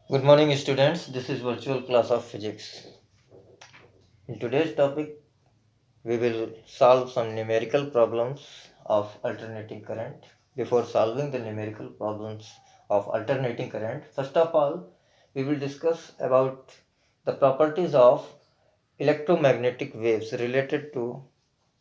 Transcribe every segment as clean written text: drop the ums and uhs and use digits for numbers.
Good morning, students. This is virtual class of physics. In today's topic, we will solve some numerical problems of alternating current. Before solving the numerical problems of alternating current, first of all, we will discuss about the properties of electromagnetic waves related to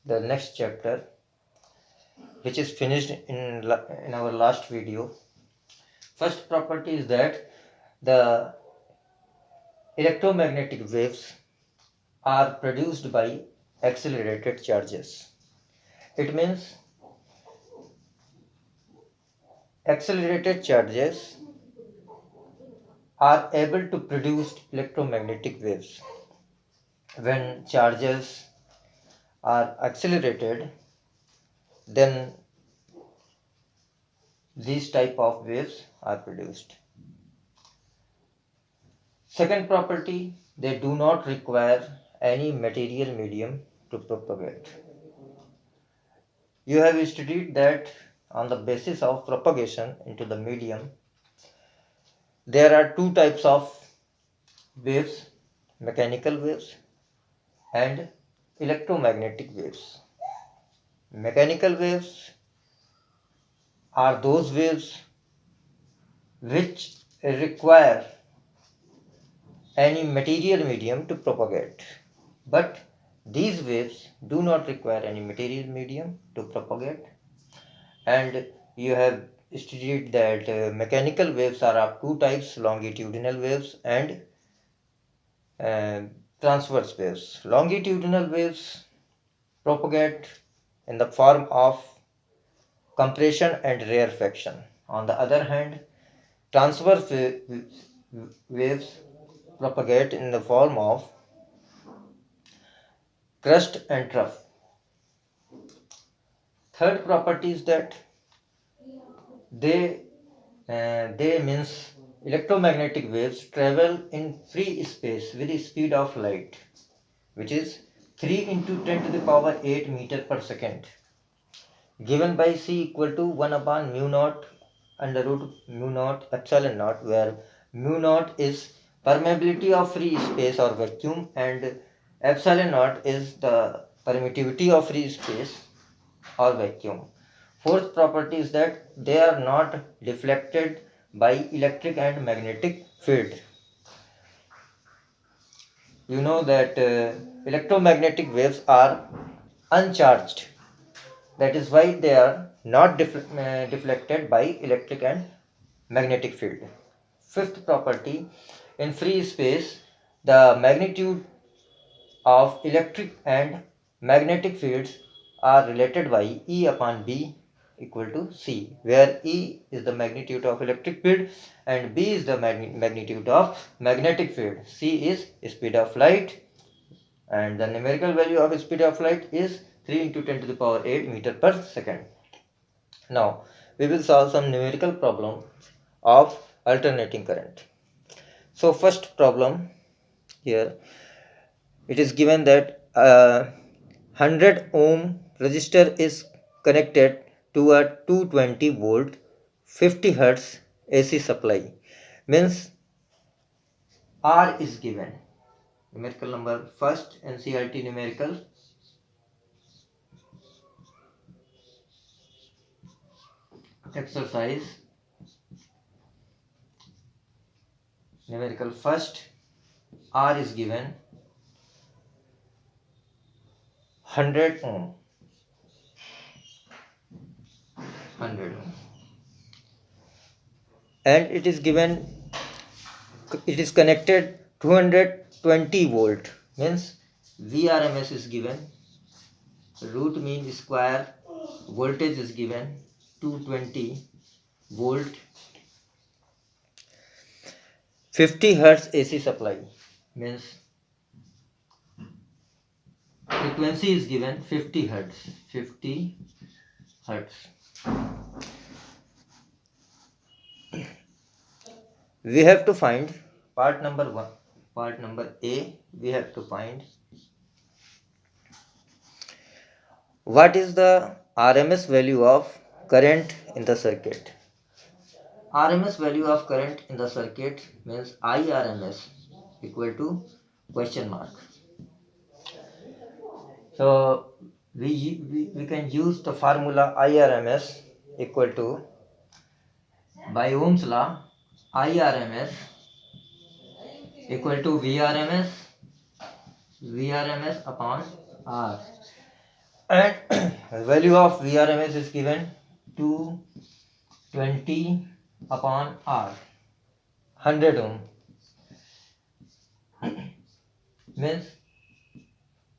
the next chapter, which is finished in our last video. First property is that the electromagnetic waves are produced by accelerated charges. It means accelerated charges are able to produce electromagnetic waves. When charges are accelerated, then these type of waves are produced. Second property, they do not require any material medium to propagate. You have studied that on the basis of propagation into the medium, there are two types of waves: mechanical waves and electromagnetic waves. Mechanical waves are those waves which require any material medium to propagate, but these waves do not require any material medium to propagate. And you have studied that mechanical waves are of two types: longitudinal waves and transverse waves. Longitudinal waves propagate in the form of compression and rarefaction. On the other hand, transverse waves propagate in the form of crust and trough. Third property is that they means electromagnetic waves travel in free space with the speed of light, which is 3 into 10 to the power 8 meter per second, given by C equal to 1 upon mu naught under root mu naught epsilon naught, where mu naught is permeability of free space or vacuum and epsilon naught is the permittivity of free space or vacuum. Fourth property is that they are not deflected by electric and magnetic field. You know that electromagnetic waves are uncharged. That is why they are not deflected by electric and magnetic field. Fifth property, in free space, the magnitude of electric and magnetic fields are related by E upon B equal to C, where E is the magnitude of electric field and B is the magnitude of magnetic field. C is speed of light, and the numerical value of speed of light is 3 into 10 to the power 8 meter per second. Now we will solve some numerical problem of alternating current. So first problem here, it is given that 100 ohm resistor is connected to a 220 volt 50 hertz AC supply. Means R is given. Numerical number first, NCERT numerical. Exercise numerical first, R is given 100 ohm. 100 ohm. And it is given, it is connected 220 volt. Means VRMS is given, root mean square voltage is given 220 volt, 50 hertz AC supply. Means frequency is given 50 hertz. 50 hertz. We have to find part number 1. Part number A, we have to find what is the RMS value of current in the circuit. RMS value of current in the circuit means IRMS equal to question mark. So we can use the formula IRMS equal to, by Ohm's law, IRMS equal to VRMS upon R, and value of VRMS is given 220 upon R, 100 ohm, means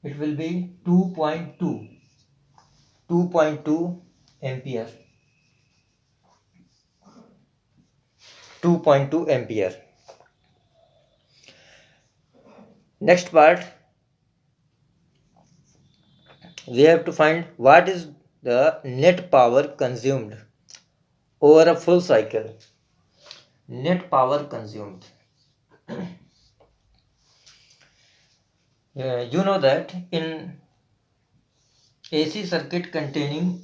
it will be 2.2 ampere. 2.2 ampere. Next part, we have to find what is the net power consumed over a full cycle. Net power consumed. You know that in AC circuit containing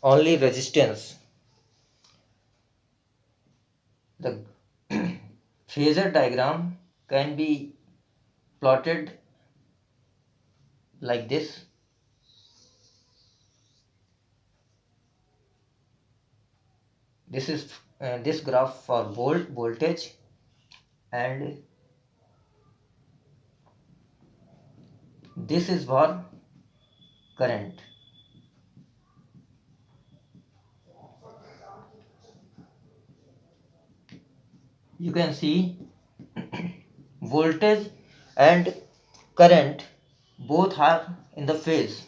only resistance, the phasor diagram can be plotted like this. This is this graph for voltage, and this is for current. You can see voltage and current both are in the phase.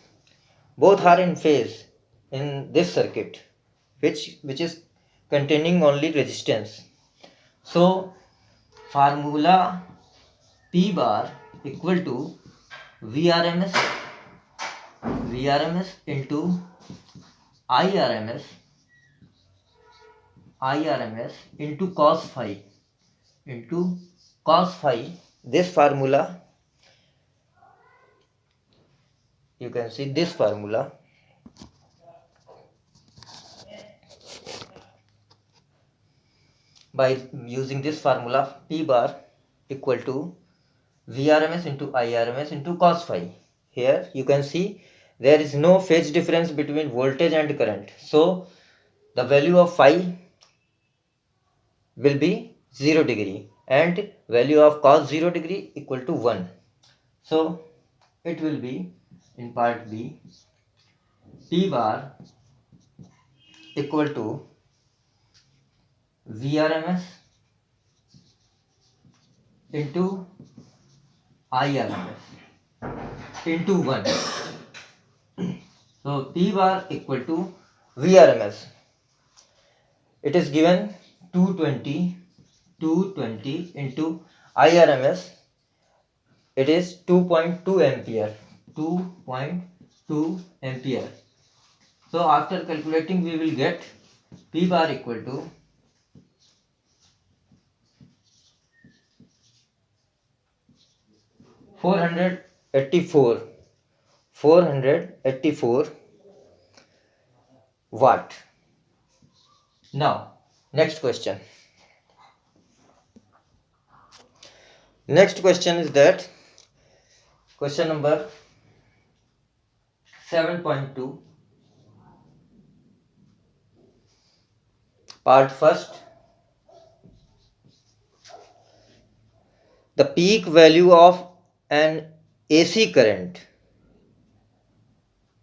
Both are in phase in this circuit, which is containing only resistance. So formula P bar equal to VRMS into IRMS into cos phi. This formula, you can see this formula. By using this formula, P bar equal to VRMS into IRMS into cos phi. Here you can see there is no phase difference between voltage and current. So the value of phi will be 0 degree and value of cos 0 degree equal to 1. So it will be in part B, P bar equal to VRMS into IRMS into 1. So P bar equal to VRMS. It is given 220 into IRMS. It is 2.2 ampere. 2.2 ampere. So after calculating, we will get P bar equal to 484 watt. Now next question. Next question is that question number 7.2, part first. The peak value of an AC current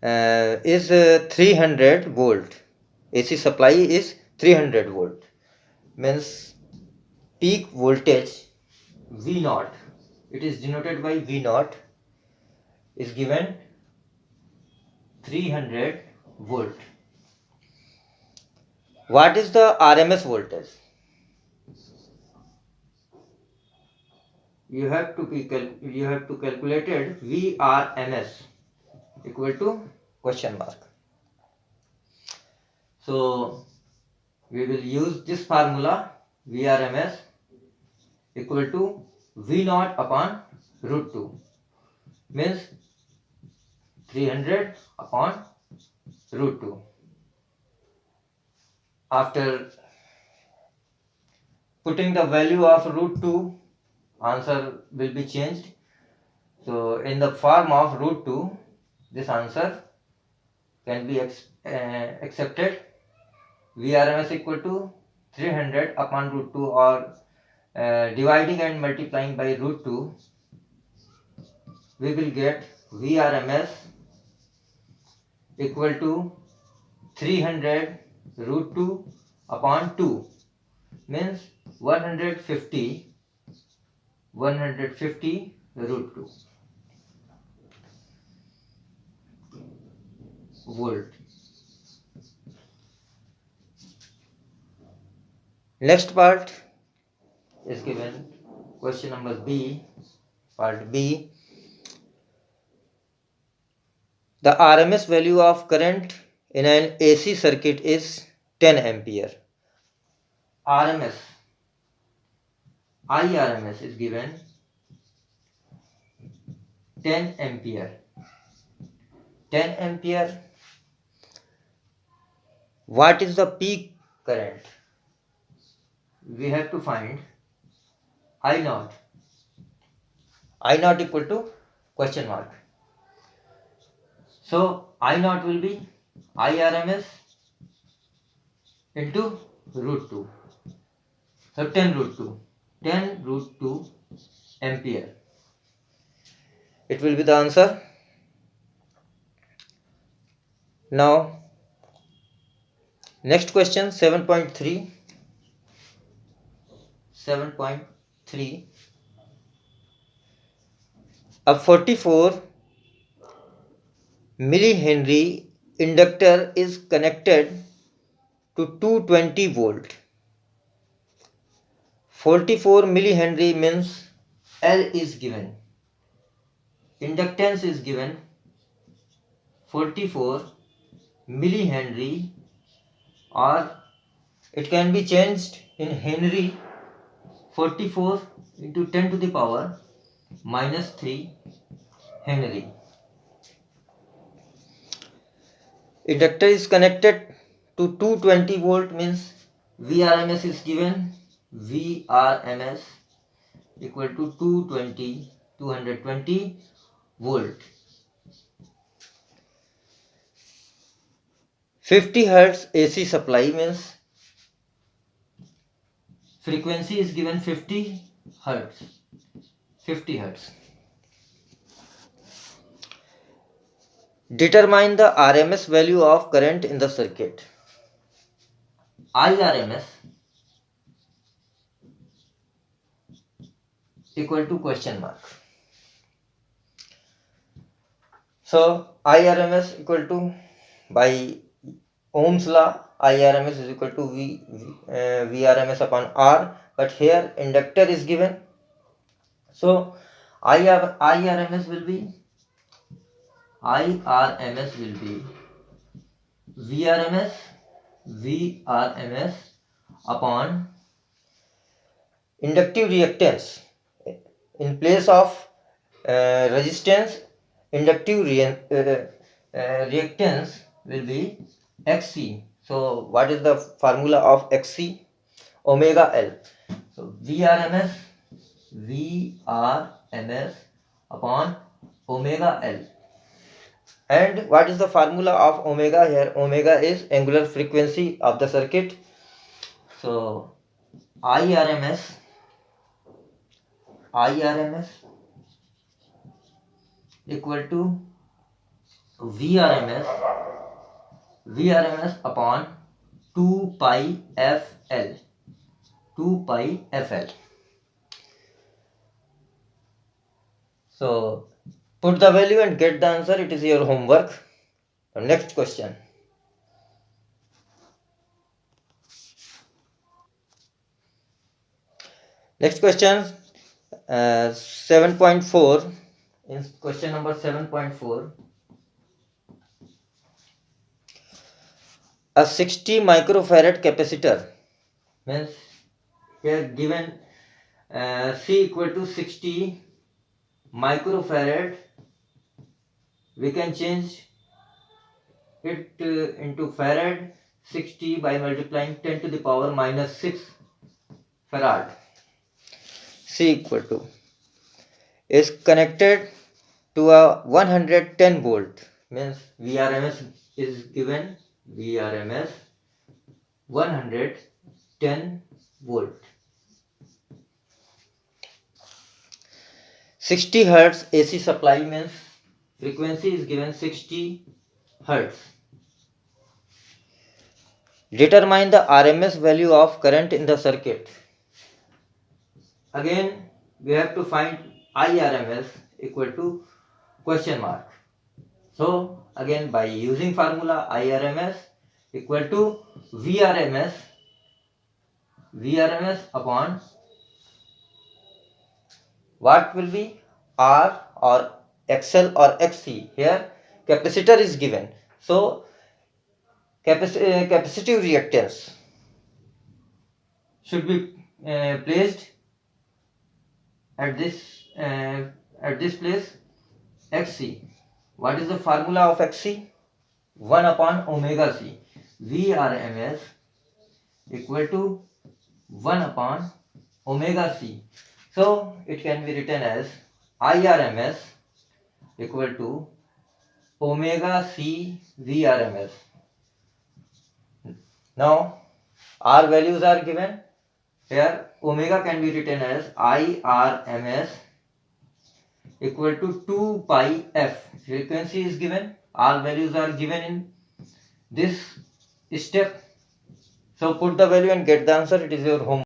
is 300 volt. AC supply is 300 volt. Means peak voltage V0, it is denoted by V0, is given 300 volt. What is the RMS voltage? You have to calculate it. VRMS equal to question mark. So we will use this formula, VRMS equal to V0 upon root 2, means 300 upon root 2. After putting the value of root 2, answer will be changed. So in the form of root 2, this answer can be accepted. VRMS equal to 300 upon root 2, or dividing and multiplying by root 2, we will get VRMS equal to 300 root 2 upon 2, means 150 root 2 volt. Next part is given question number B, part B. The RMS value of current in an AC circuit is 10 ampere. RMS, IRMS is given 10 ampere. 10 ampere. What is the peak current? We have to find I naught. I naught equal to question mark. So I naught will be IRMS into root 2. So 10 root 2. 10 root 2 ampere. It will be the answer. Now, next question 7.3. 7.3. A 44 millihenry inductor is connected to 220 volt. 44 millihenry means L is given. Inductance is given 44 millihenry, or it can be changed in Henry. 44 into 10 to the power minus 3 Henry. Inductor is connected to 220 volt, means VRMS is given. VRMS equal to 220 volt. 50 hertz AC supply means frequency is given 50 hertz. 50 hertz. Determine the RMS value of current in the circuit. IRMS equal to question mark. So IRMS equal to, by Ohm's law, IRMS is equal to VRMS upon R, but here inductor is given. So IRMS will be VRMS upon inductive reactance. In place of resistance, inductive reactance will be XC. So what is the formula of XC? Omega L. So VRMS upon omega L. And what is the formula of omega here? Omega is angular frequency of the circuit. So IRMS equal to VRMS upon 2 pi FL. 2 pi FL. So put the value and get the answer. It is your homework. Next question. Next question 7.4. In question number 7.4, a 60 microfarad capacitor, means here given C equal to 60 microfarad, we can change it into farad. 60 by multiplying 10 to the power minus 6 farad. C equal to is connected to a 110 volt, means VRMS is given, VRMS 110 volt. 60 hertz AC supply, means frequency is given 60 hertz. Determine the RMS value of current in the circuit. Again we have to find IRMS equal to question mark. So again, by using formula IRMS equal to VRMS upon what will be R or XL or XC. Here capacitor is given, so capacitive reactance should be placed at this place, XC. What is the formula of XC? 1 upon omega C. VRMS equal to 1 upon omega C. So it can be written as IRMS equal to omega C VRMS. Now R values are given. Here omega can be written as IRMS equal to 2 pi f. Frequency is given, R values are given in this step. So put the value and get the answer. It is your homework.